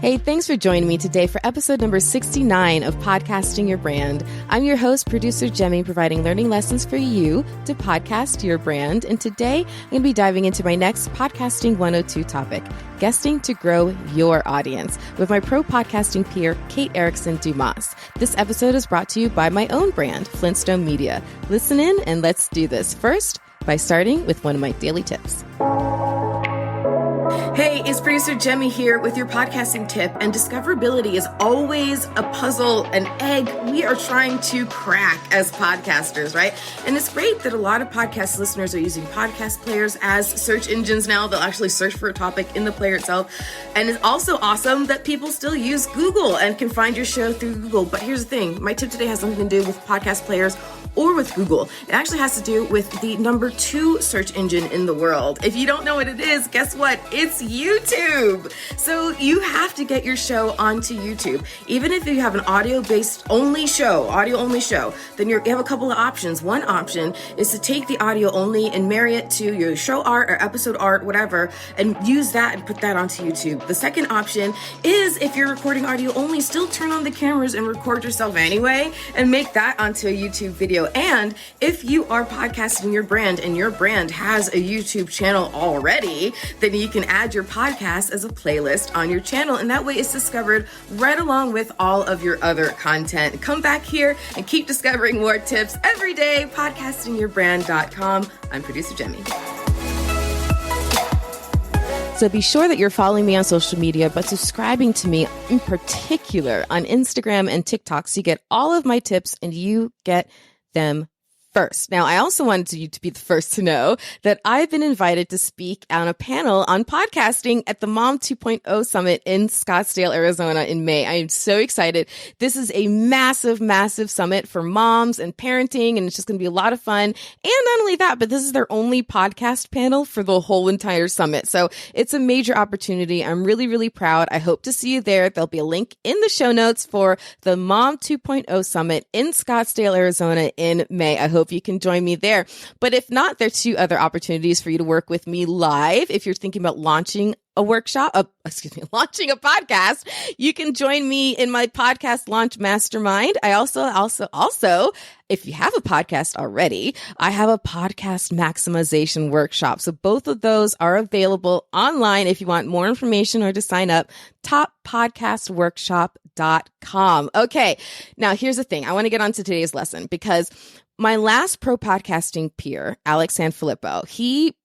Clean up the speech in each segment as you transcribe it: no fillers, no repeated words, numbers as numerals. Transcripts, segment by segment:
Hey, thanks for joining me today for episode number 69 of Podcasting Your Brand. I'm your host, producer Jemmy, providing learning lessons for you to podcast your brand. And today I'm going to be diving into my next Podcasting 102 topic, guesting to grow your audience, with my pro podcasting peer, Kate Erickson Dumas. This episode is brought to you by my own brand, Flintstone Media. Listen in and let's do this. First, by starting with one of my daily tips. Hey, it's producer Jemmy here with your podcasting tip, and discoverability is always a puzzle, an egg we are trying to crack as podcasters, right? And it's great that a lot of podcast listeners are using podcast players as search engines now. They'll actually search for a topic in the player itself. And it's also awesome that people still use Google and can find your show through Google. But here's the thing, my tip today has nothing to do with podcast players or with Google. It actually has to do with the number 2 search engine in the world. If you don't know what it is, guess what? It's YouTube. So you have to get your show onto YouTube. Even if you have an audio-based only show, then you have a couple of options. One option is to take the audio only and marry it to your show art or episode art, whatever, and use that and put that onto YouTube. The second option is, if you're recording audio only, still turn on the cameras and record yourself anyway and make that onto a YouTube video. And if you are podcasting your brand and your brand has a YouTube channel already, then you can add your podcast as a playlist on your channel. And that way it's discovered right along with all of your other content. Come back here and keep discovering more tips every day. Podcastingyourbrand.com. I'm producer Jemmy. So be sure that you're following me on social media, but subscribing to me in particular on Instagram and TikTok so you get all of my tips and you get them first. Now, I also wanted you to be the first to know that I've been invited to speak on a panel on podcasting at the Mom 2.0 Summit in Scottsdale, Arizona in May. I am so excited. This is a massive, massive summit for moms and parenting, and it's just going to be a lot of fun. And not only that, but this is their only podcast panel for the whole entire summit. So it's a major opportunity. I'm really, really proud. I hope to see you there. There'll be a link in the show notes for the Mom 2.0 Summit in Scottsdale, Arizona in May. I hope you can join me there. But if not, there are 2 other opportunities for you to work with me live. If you're thinking about launching launching a podcast, you can join me in my podcast launch mastermind. I also, if you have a podcast already, I have a podcast maximization workshop. So both of those are available online if you want more information or to sign up. toppodcastworkshop.com. Okay. Now here's the thing. I want to get on to today's lesson because my last pro podcasting peer, Alex Sanfilippo, he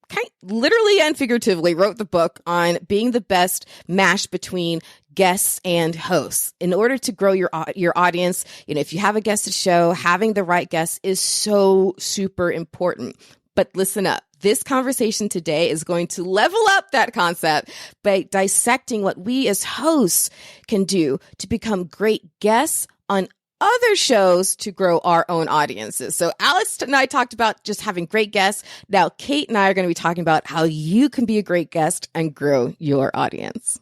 literally and figuratively wrote the book on being the best match between guests and hosts. In order to grow your audience, if you have a guested show, having the right guests is so super important. But listen up. This conversation today is going to level up that concept by dissecting what we as hosts can do to become great guests on other shows to grow our own audiences. So Alex and I talked about just having great guests. Now, Kate and I are going to be talking about how you can be a great guest and grow your audience.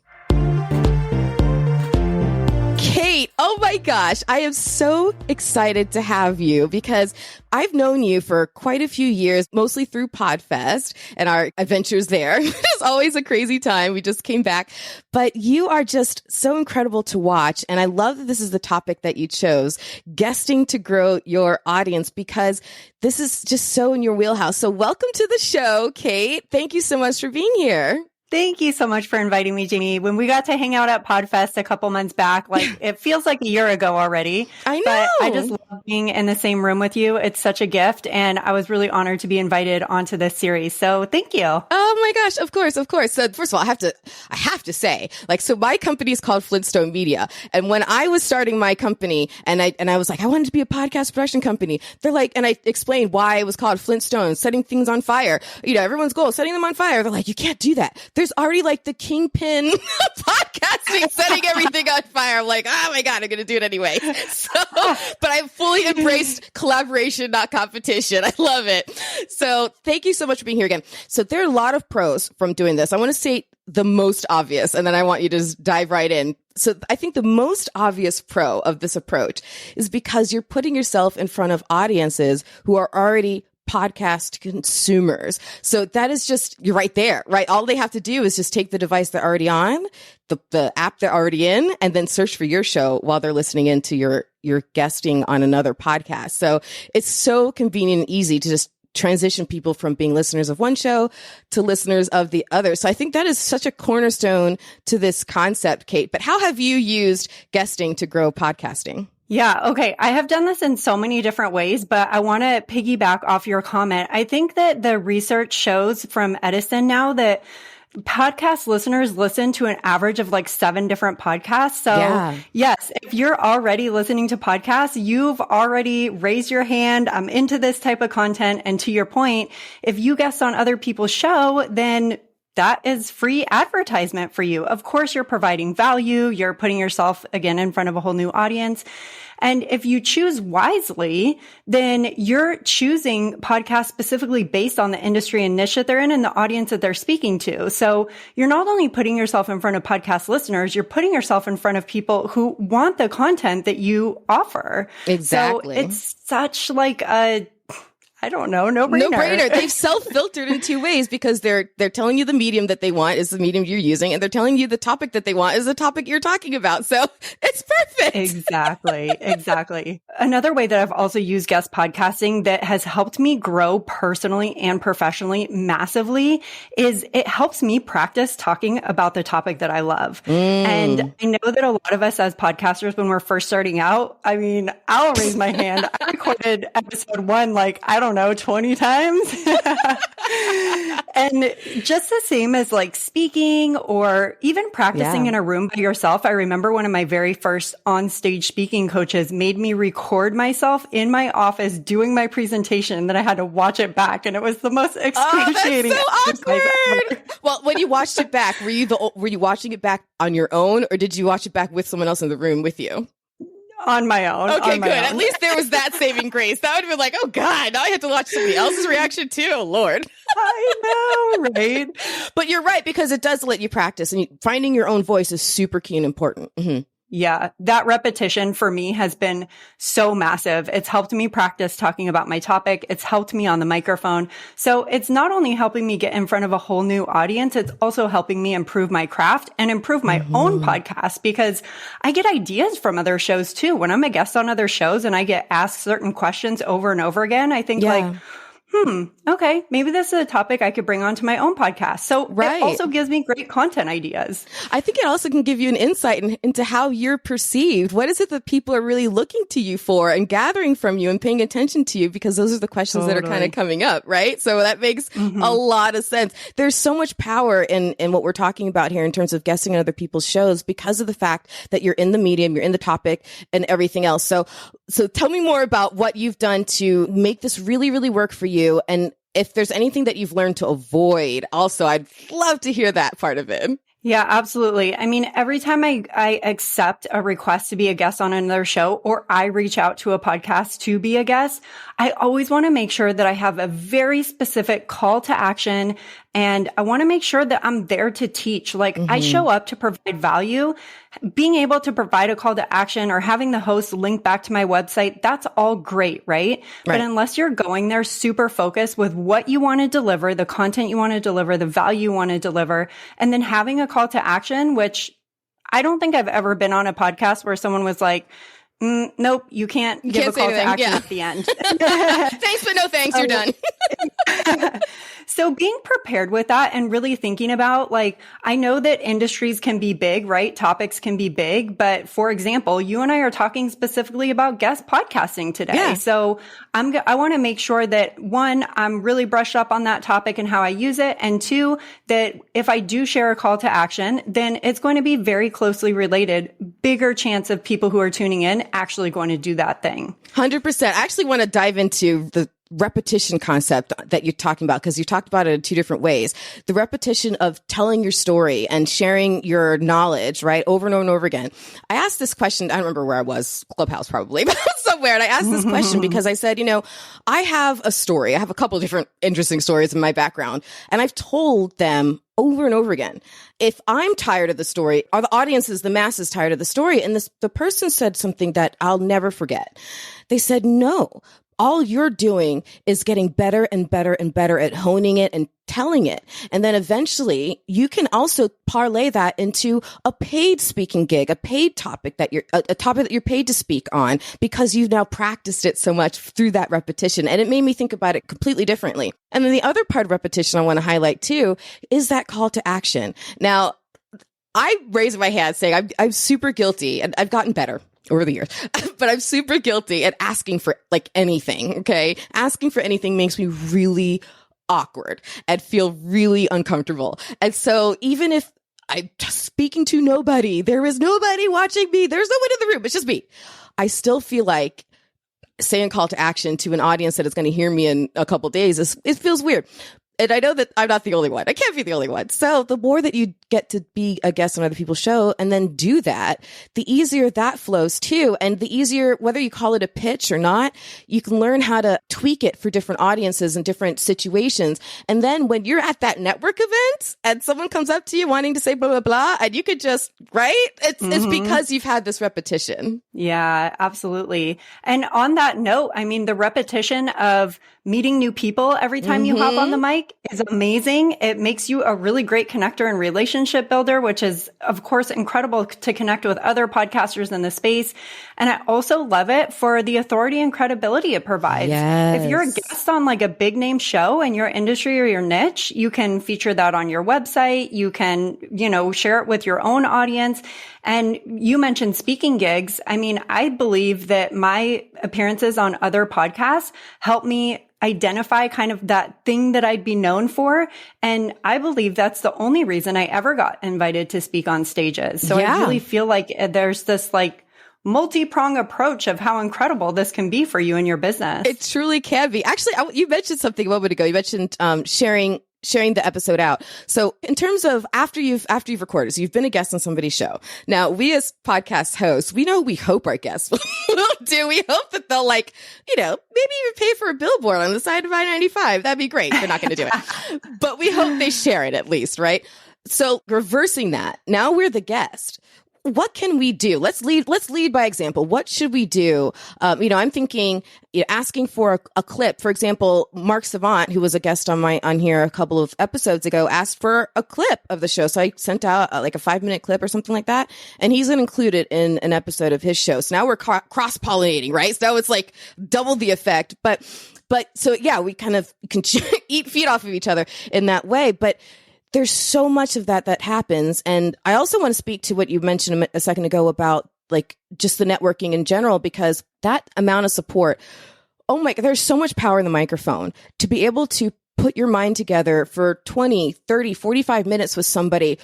Kate, oh my gosh, I am so excited to have you because I've known you for quite a few years, mostly through PodFest and our adventures there. It's always a crazy time. We just came back, but you are just so incredible to watch. And I love that this is the topic that you chose, guesting to grow your audience, because this is just so in your wheelhouse. So welcome to the show, Kate. Thank you so much for being here. Thank you so much for inviting me, Jamie. When we got to hang out at PodFest a couple months back, it feels like a year ago already. I know. But I just love being in the same room with you. It's such a gift. And I was really honored to be invited onto this series. So thank you. Oh my gosh. Of course. Of course. So first of all, I have to say, so my company is called Flintstone Media. And when I was starting my company and I was like, I wanted to be a podcast production company. They're like, and I explained why it was called Flintstone, setting things on fire. Everyone's goal, setting them on fire. They're like, you can't do that. There's already the kingpin podcasting, setting everything on fire. I'm like, oh my God, I'm going to do it anyway. So, but I've fully embraced collaboration, not competition. I love it. So thank you so much for being here again. So there are a lot of pros from doing this. I want to say the most obvious, and then I want you to just dive right in. So I think the most obvious pro of this approach is because you're putting yourself in front of audiences who are already podcast consumers. So that is just, you're right there, right? All they have to do is just take the device they're already on, the app they're already in, and then search for your show while they're listening into your guesting on another podcast. So it's so convenient and easy to just transition people from being listeners of one show to listeners of the other. So I think that is such a cornerstone to this concept, Kate. But how have you used guesting to grow podcasting? Yeah. Okay. I have done this in so many different ways, but I want to piggyback off your comment. I think that the research shows from Edison now that podcast listeners listen to an average of like 7 different podcasts. So yes, if you're already listening to podcasts, you've already raised your hand. I'm into this type of content. And to your point, if you guest on other people's show, then that is free advertisement for you. Of course, you're providing value. You're putting yourself again in front of a whole new audience. And if you choose wisely, then you're choosing podcasts specifically based on the industry and niche that they're in and the audience that they're speaking to. So you're not only putting yourself in front of podcast listeners, you're putting yourself in front of people who want the content that you offer. Exactly. So it's such like a, I don't know, no-brainer. No-brainer. They've self-filtered in 2 ways because they're telling you the medium that they want is the medium you're using, and they're telling you the topic that they want is the topic you're talking about. So it's perfect. Exactly. Another way that I've also used guest podcasting that has helped me grow personally and professionally massively is it helps me practice talking about the topic that I love. And I know that a lot of us as podcasters, when we're first starting out, I mean, I'll raise my hand. I recorded episode 1, like, I don't know, 20 times. And just the same as like speaking or even practicing in a room by yourself. I remember one of my very first on-stage speaking coaches made me record myself in my office doing my presentation, and then I had to watch it back, and it was the most excruciating. Oh, that's so awkward. Well, when you watched it back, were you watching it back on your own, or did you watch it back with someone else in the room with you? On my own. Okay, good. At least there was that saving grace. That would have been like, oh God, now I have to watch somebody else's reaction too. Oh, Lord. I know, right? But you're right, because it does let you practice, and finding your own voice is super key and important. Mm-hmm. Yeah, that repetition for me has been so massive. It's helped me practice talking about my topic. It's helped me on the microphone. So it's not only helping me get in front of a whole new audience, it's also helping me improve my craft and improve my own podcast, because I get ideas from other shows too. When I'm a guest on other shows and I get asked certain questions over and over again, I think like, okay, maybe this is a topic I could bring onto my own podcast. So it also gives me great content ideas. I think it also can give you an insight into how you're perceived. What is it that people are really looking to you for and gathering from you and paying attention to you? Because those are the questions that are kind of coming up, right? So that makes a lot of sense. There's so much power in what we're talking about here in terms of guesting on other people's shows because of the fact that you're in the medium, you're in the topic and everything else. So tell me more about what you've done to make this really, really work for you. And if there's anything that you've learned to avoid, also, I'd love to hear that part of it. Yeah, absolutely. I mean, every time I accept a request to be a guest on another show, or I reach out to a podcast to be a guest, I always want to make sure that I have a very specific call to action. And I want to make sure that I'm there to teach. Like I show up to provide value. Being able to provide a call to action or having the host link back to my website, that's all great, right? But unless you're going there super focused with what you want to deliver, the content you want to deliver, the value you want to deliver, and then having a call to action, which I don't think I've ever been on a podcast where someone was like, nope, you can't give a call to action at the end. Thanks, but no thanks. You're done. So being prepared with that and really thinking about, like, I know that industries can be big, right? Topics can be big. But for example, you and I are talking specifically about guest podcasting today. Yeah. So I want to make sure that 1, I'm really brushed up on that topic and how I use it. And 2, that if I do share a call to action, then it's going to be very closely related, bigger chance of people who are tuning in actually going to do that thing. 100%. I actually want to dive into the repetition concept that you're talking about, because you talked about it in 2 different ways. The repetition of telling your story and sharing your knowledge, right, over and over and over again. I asked this question, I don't remember where I was, Clubhouse probably, but somewhere. And I asked this question because I said, I have a story. I have a couple of different interesting stories in my background, and I've told them over and over again. If I'm tired of the story, are the audiences, the masses tired of the story? And the person said something that I'll never forget. They said, no, all you're doing is getting better and better and better at honing it and telling it. And then eventually you can also parlay that into a paid speaking gig, a paid topic that a topic that you're paid to speak on because you've now practiced it so much through that repetition. And it made me think about it completely differently. And then the other part of repetition I want to highlight too is that call to action. Now, I raise my hand saying I'm super guilty, and I've gotten better over the years, but I'm super guilty at asking for like anything. Okay. Asking for anything makes me really awkward and feel really uncomfortable. And so even if I'm just speaking to nobody, there is nobody watching me, there's no one in the room, it's just me, I still feel like saying call to action to an audience that is going to hear me in a couple days it feels weird. And I know that I'm not the only one. I can't be the only one. So the more that you get to be a guest on other people's show and then do that, the easier that flows too. And the easier, whether you call it a pitch or not, you can learn how to tweak it for different audiences and different situations. And then when you're at that network event and someone comes up to you wanting to say blah, blah, blah, and you could just, right? It's because you've had this repetition. Yeah, absolutely. And on that note, I mean, the repetition of meeting new people every time you hop on the mic is amazing. It makes you a really great connector and relationship builder, which is, of course, incredible to connect with other podcasters in the space. And I also love it for the authority and credibility it provides. Yes. If you're a guest on like a big name show in your industry or your niche, you can feature that on your website. You can, share it with your own audience. And you mentioned speaking gigs. I mean, I believe that my appearances on other podcasts help me identify kind of that thing that I'd be known for. And I believe that's the only reason I ever got invited to speak on stages. So I really feel like there's this like multi-prong approach of how incredible this can be for you and your business. It truly can be. Actually, you mentioned something a moment ago. You mentioned sharing the episode out. So in terms of after you've recorded, so you've been a guest on somebody's show. Now, we as podcast hosts, we hope our guests will do. We hope that they'll maybe even pay for a billboard on the side of I-95. That'd be great. They're not going to do it. But we hope they share it at least, right? So reversing that, now we're the guest. What can we do? Let's lead by example. What should we do? I'm thinking, asking for a clip. For example, Mark Savant, who was a guest on here a couple of episodes ago, asked for a clip of the show. So I sent out a 5-minute clip or something like that. And he's going to include it in an episode of his show. So now we're cross-pollinating, right? So it's like double the effect. But so yeah, we kind of can feed off of each other in that way. But there's so much of that happens. And I also want to speak to what you mentioned a second ago about just the networking in general, because that amount of support, oh my God, there's so much power in the microphone to be able to put your mind together for 20, 30, 45 minutes with somebody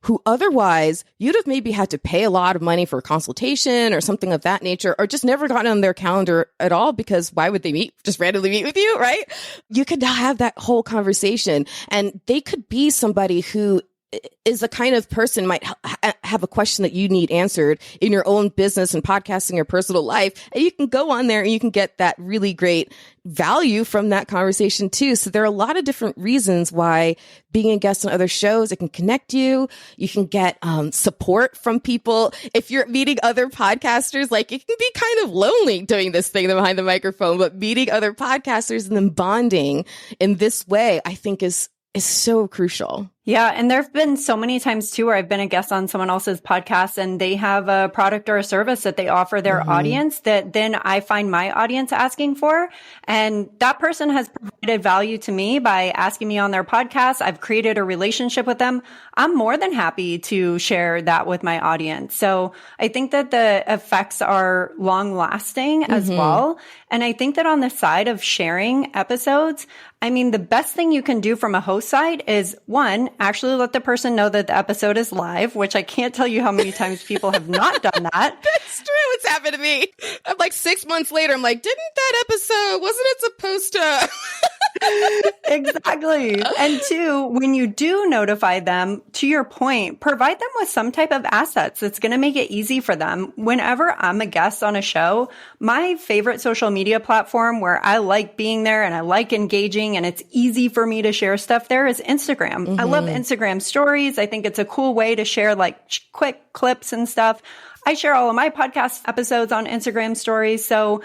who otherwise you'd have maybe had to pay a lot of money for a consultation or something of that nature, or just never gotten on their calendar at all, because why would they just randomly meet with you, right? You could now have that whole conversation, and they could be somebody who is the kind of person might have a question that you need answered in your own business and podcasting or personal life. And you can go on there and you can get that really great value from that conversation too. So there are a lot of different reasons why being a guest on other shows, it can connect you. You can get support from people. If you're meeting other podcasters, it can be kind of lonely doing this thing behind the microphone, but meeting other podcasters and then bonding in this way, I think is so crucial. Yeah. And there have been so many times too where I've been a guest on someone else's podcast and they have a product or a service that they offer their audience that then I find my audience asking for. And that person has provided value to me by asking me on their podcast. I've created a relationship with them. I'm more than happy to share that with my audience. So I think that the effects are long lasting as well. And I think that on the side of sharing episodes, I mean, the best thing you can do from a host side is one, actually let the person know that the episode is live, which I can't tell you how many times people have not done that. That's true. It's happened to me. I'm 6 months later, I'm like, didn't that episode, wasn't it supposed to? Exactly. And two, when you do notify them, to your point, provide them with some type of assets that's going to make it easy for them. Whenever I'm a guest on a show, my favorite social media platform where I like being there and I like engaging and it's easy for me to share stuff there is Instagram. I love Instagram stories. I think it's a cool way to share quick clips and stuff. I share all of my podcast episodes on Instagram stories. So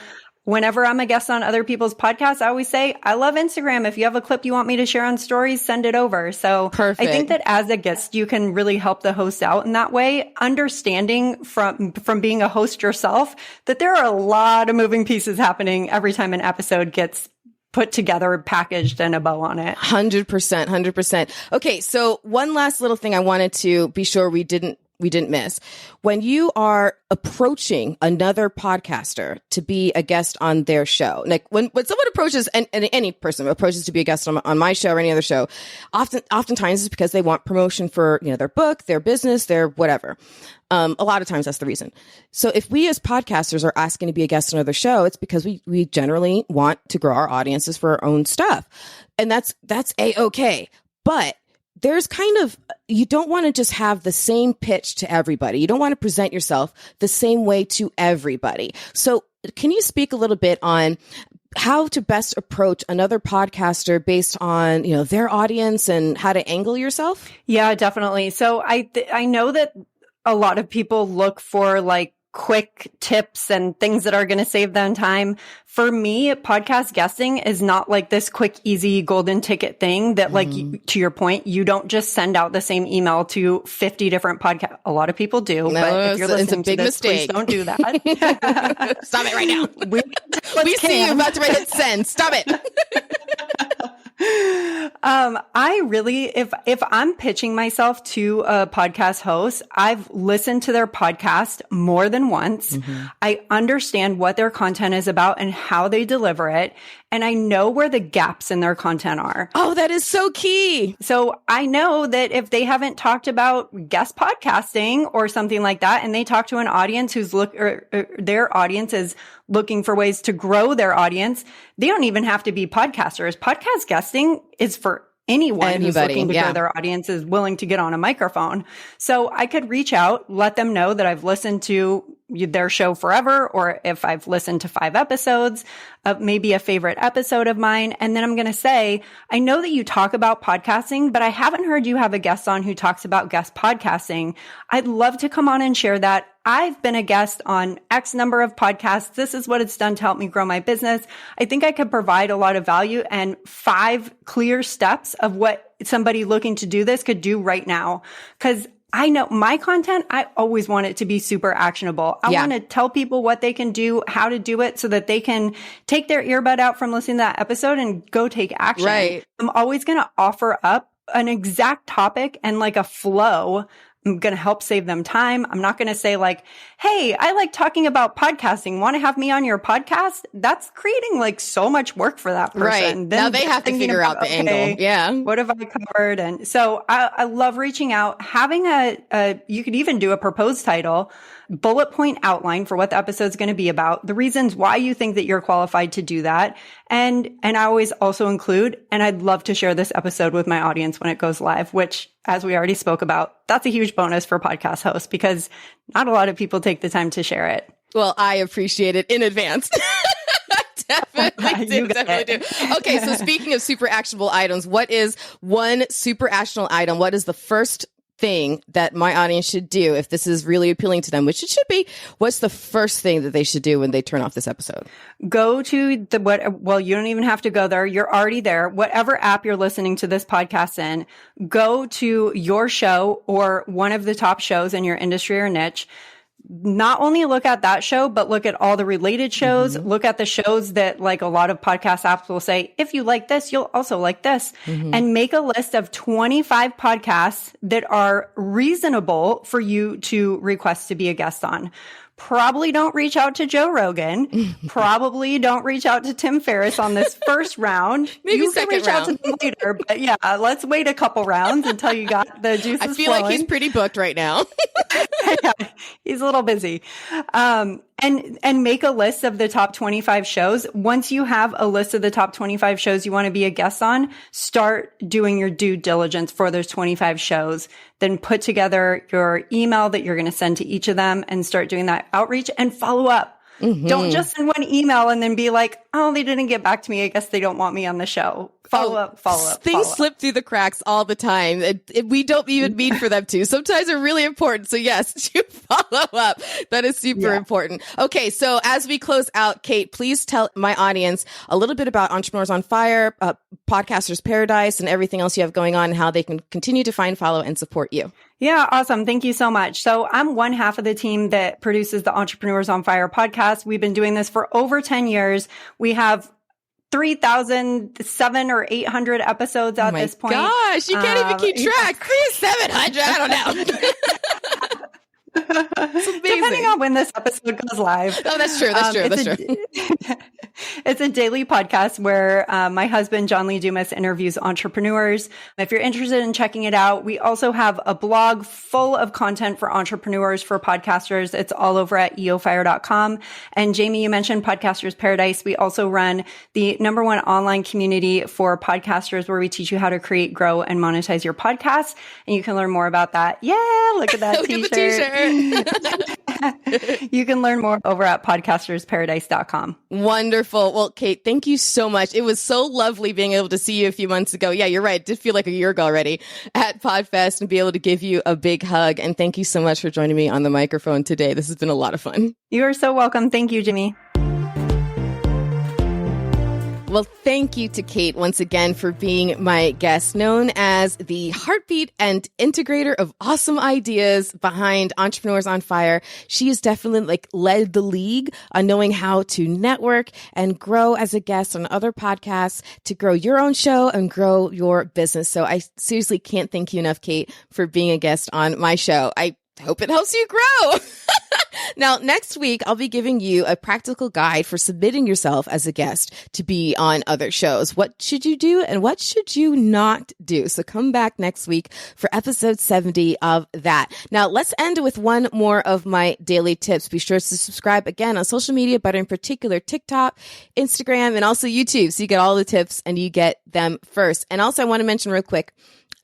Whenever I'm a guest on other people's podcasts, I always say, I love Instagram. If you have a clip you want me to share on stories, send it over. So Perfect. I think that as a guest, you can really help the host out in that way, understanding from being a host yourself that there are a lot of moving pieces happening every time an episode gets put together, packaged, and a bow on it. 100%, 100%. Okay. So one last little thing I wanted to be sure we didn't miss. When you are approaching another podcaster to be a guest on their show, like when someone approaches, and any person approaches to be a guest on my show or any other show, oftentimes it's because they want promotion for, their book, their business, their whatever. A lot of times that's the reason. So if we as podcasters are asking to be a guest on another show, it's because we generally want to grow our audiences for our own stuff. And that's A-okay. But there's you don't want to just have the same pitch to everybody. You don't want to present yourself the same way to everybody. So can you speak a little bit on how to best approach another podcaster based on, their audience and how to angle yourself? Yeah, definitely. So I know that a lot of people look for quick tips and things that are going to save them time. For me, podcast guesting is not like this quick, easy golden ticket thing that to your point, you don't just send out the same email to 50 different podcasts. A lot of people do, but if you're listening to this, please don't do that. Stop it right now. We see you about to write it send. Stop it. I really, if I'm pitching myself to a podcast host, I've listened to their podcast more than once. Mm-hmm. I understand what their content is about and how they deliver it. And I know where the gaps in their content are. Oh, that is so key. So I know that if they haven't talked about guest podcasting or something like that, and they talk to an audience who's their audience is looking for ways to grow their audience, they don't even have to be podcasters. Podcast guesting is for anyone who's looking to grow their audience, is willing to get on a microphone. So I could reach out, let them know that I've listened to their show forever, or if I've listened to 5 episodes of maybe a favorite episode of mine. And then I'm going to say, I know that you talk about podcasting, but I haven't heard you have a guest on who talks about guest podcasting. I'd love to come on and share that. I've been a guest on X number of podcasts. This is what it's done to help me grow my business. I think I could provide a lot of value and 5 clear steps of what somebody looking to do this could do right now. Because I know my content, I always want it to be super actionable. I want to tell people what they can do, how to do it so that they can take their earbud out from listening to that episode and go take action. Right. I'm always going to offer up an exact topic and a flow. I'm going to help save them time. I'm not going to say hey, I like talking about podcasting. Want to have me on your podcast? That's creating so much work for that person. Right. Then now they have to figure out the angle. Yeah. What have I covered? And so I love reaching out, having you could even do a proposed title, bullet point outline for what the episode's going to be about, the reasons why you think that you're qualified to do that. And I always also include, and I'd love to share this episode with my audience when it goes live, which, as we already spoke about, that's a huge bonus for podcast hosts because not a lot of people take the time to share it. Well, I appreciate it in advance. Definitely do. Okay, so speaking of super actionable items, what is one super actionable item? What is the first thing that my audience should do if this is really appealing to them, which it should be? What's the first thing that they should do when they turn off this episode? Go to well, you don't even have to go there. You're already there. Whatever app you're listening to this podcast in, go to your show or one of the top shows in your industry or niche. Not only look at that show, but look at all the related shows. Mm-hmm. Look at the shows that a lot of podcast apps will say, if you like this, you'll also like this. Mm-hmm. And make a list of 25 podcasts that are reasonable for you to request to be a guest on. Probably don't reach out to Joe Rogan. Probably don't reach out to Tim Ferriss on this first round. Maybe you second can reach round. out to them later, but let's wait a couple rounds until you got the juices I feel flowing. like he's pretty booked right now. Yeah, he's a little busy. And make a list of the top 25 shows. Once you have a list of the top 25 shows you want to be a guest on, start doing your due diligence for those 25 shows. Then put together your email that you're going to send to each of them and start doing that outreach and follow up. Mm-hmm. Don't just send one email and then be like, Oh, they didn't get back to me. I guess they don't want me on the show. Follow up. Things slip through the cracks all the time. We don't even mean for them to. Sometimes they're really important. So yes, you follow up. That is super important. Okay. So as we close out, Kate, please tell my audience a little bit about Entrepreneurs on Fire, Podcasters Paradise, and everything else you have going on, and how they can continue to find, follow, and support you. Yeah, awesome. Thank you so much. So I'm one half of the team that produces the Entrepreneurs on Fire podcast. We've been doing this for over 10 years. We have 3,700 or 800 episodes at this point. Gosh, you can't even keep track. 3,700. I don't know. Depending on when this episode goes live. Oh, that's true. That's true. It's a daily podcast where my husband, John Lee Dumas, interviews entrepreneurs. If you're interested in checking it out, we also have a blog full of content for entrepreneurs, for podcasters. It's all over at eofire.com. And Jamie, you mentioned Podcasters Paradise. We also run the #1 online community for podcasters where we teach you how to create, grow, and monetize your podcast. And you can learn more about that. Yeah, look at that Look t-shirt. at the t-shirt. You can learn more over at podcastersparadise.com. Wonderful. Well, Kate, thank you so much. It was so lovely being able to see you a few months ago. Yeah, you're right. It did feel like a year ago already at PodFest, and be able to give you a big hug. And thank you so much for joining me on the microphone today. This has been a lot of fun. You are so welcome. Thank you, Jimmy. Well, thank you to Kate once again for being my guest, known as the heartbeat and integrator of awesome ideas behind Entrepreneurs on Fire. She has definitely led the league on knowing how to network and grow as a guest on other podcasts to grow your own show and grow your business. So I seriously can't thank you enough, Kate, for being a guest on my show. I hope it helps you grow. Now, next week, I'll be giving you a practical guide for submitting yourself as a guest to be on other shows. What should you do and what should you not do? So come back next week for episode 70 of that. Now, let's end with one more of my daily tips. Be sure to subscribe again on social media, but in particular TikTok, Instagram, and also YouTube. So you get all the tips and you get them first. And also, I want to mention real quick,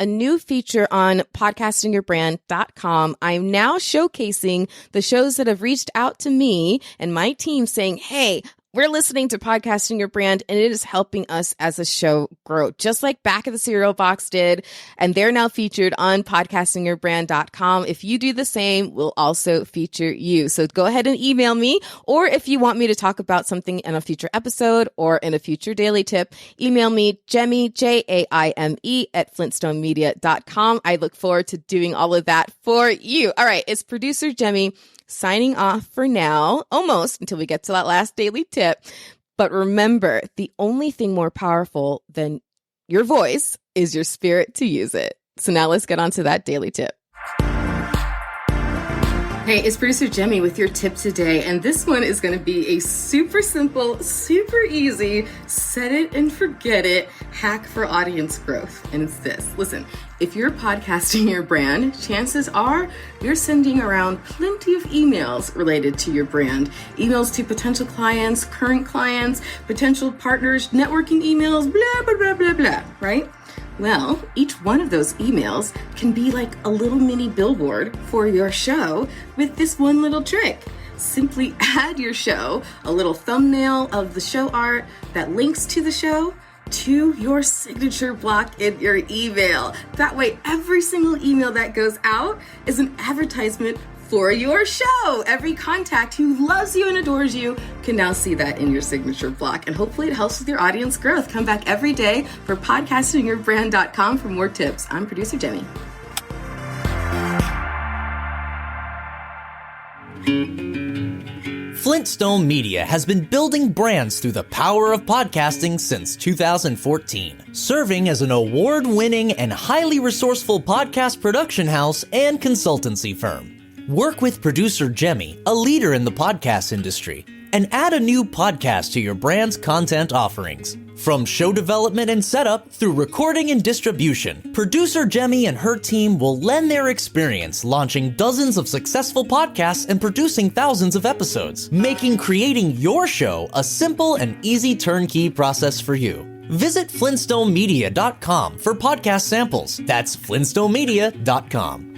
a new feature on podcastingyourbrand.com. I'm now showcasing the shows that have reached out to me and my team saying, hey, we're listening to Podcasting Your Brand, and it is helping us as a show grow, just like Back of the Cereal Box did. And they're now featured on podcastingyourbrand.com. If you do the same, we'll also feature you. So go ahead and email me, or if you want me to talk about something in a future episode or in a future daily tip, email me, Jemmy, Jaime, at flintstonemedia.com. I look forward to doing all of that for you. All right, it's producer Jemmy signing off for now, almost until we get to that last daily tip. But remember, the only thing more powerful than your voice is your spirit to use it. So now let's get on to that daily tip. Hey, it's producer Jemmy with your tip today, and this one is going to be a super simple, super easy, set it and forget it hack for audience growth. And it's this. Listen, if you're podcasting your brand, chances are you're sending around plenty of emails related to your brand. Emails to potential clients, current clients, potential partners, networking emails, blah, blah, blah, blah, blah, right? Well, each one of those emails can be like a little mini billboard for your show with this one little trick. Simply add your show, a little thumbnail of the show art that links to the show, to your signature block in your email. That way, every single email that goes out is an advertisement for your show. Every contact who loves you and adores you can now see that in your signature block. And hopefully it helps with your audience growth. Come back every day for podcastingyourbrand.com for more tips. I'm producer Jemmy. Flintstone Media has been building brands through the power of podcasting since 2014, serving as an award-winning and highly resourceful podcast production house and consultancy firm. Work with producer Jemmy, a leader in the podcast industry, and add a new podcast to your brand's content offerings. From show development and setup through recording and distribution, producer Jemmy and her team will lend their experience launching dozens of successful podcasts and producing thousands of episodes, making creating your show a simple and easy turnkey process for you. Visit flintstonemedia.com for podcast samples. That's flintstonemedia.com.